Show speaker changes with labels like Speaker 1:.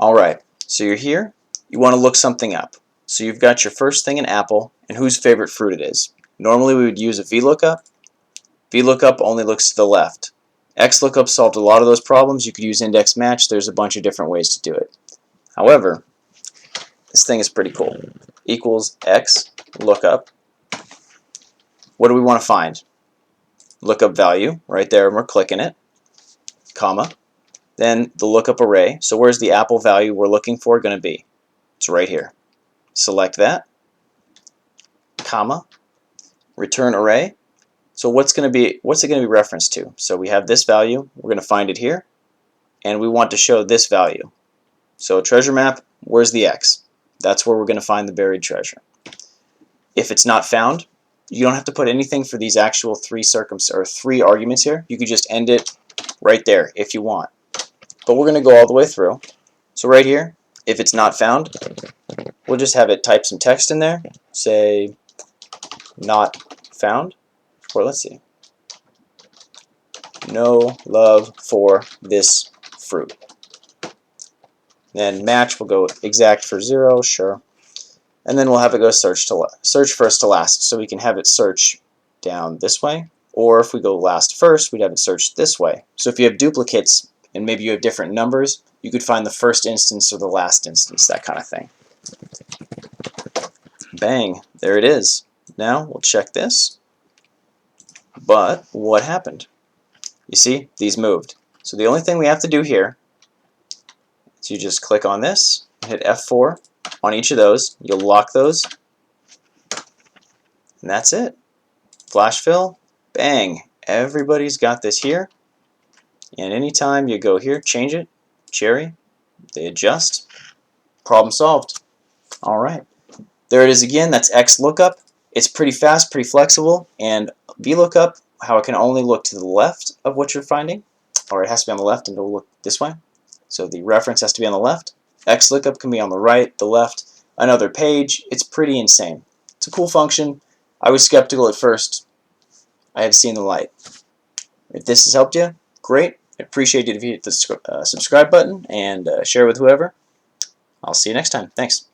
Speaker 1: Alright, so you're here, you want to look something up. So you've got your first thing, an apple, and whose favorite fruit it is. Normally we would use a VLOOKUP. VLOOKUP only looks to the left. XLOOKUP solved a lot of those problems. You could use index match. There's a bunch of different ways to do it. However, this thing is pretty cool. Equals XLOOKUP. What do we want to find? Lookup value, right there, and we're clicking it, comma. Then the lookup array. So where's the apple value we're looking for going to be? It's right here. Select that, comma, return array. So what's it going to be referenced to? So we have this value, we're going to find it here, and we want to show this value. So treasure map, where's the X? That's where we're going to find the buried treasure. If it's not found, you don't have to put anything for these actual three arguments here. You could just end it right there if you want. But we're going to go all the way through. So right here, if it's not found, we'll just have it type some text in there. Say, not found. Or let's see. No love for this fruit. Then match, we'll go exact for 0, sure. And then we'll have it go search first to last. So we can have it search down this way. Or if we go last first, we'd have it search this way. So if you have duplicates, and maybe you have different numbers, you could find the first instance or the last instance, that kind of thing. Bang, there it is. Now we'll check this. But what happened? You see, these moved. So the only thing we have to do here is you just click on this, hit F4 on each of those, you'll lock those, and that's it. Flash fill, bang, everybody's got this here. And anytime you go here, change it, cherry, they adjust, problem solved. Alright, there it is again, that's XLOOKUP. It's pretty fast, pretty flexible, and VLOOKUP, how it can only look to the left of what you're finding, or it has to be on the left and it'll look this way. So the reference has to be on the left. XLOOKUP can be on the right, the left, another page. It's pretty insane. It's a cool function. I was skeptical at first. I have seen the light. If this has helped you, great. I appreciate it if you hit the subscribe button and share with whoever. I'll see you next time. Thanks.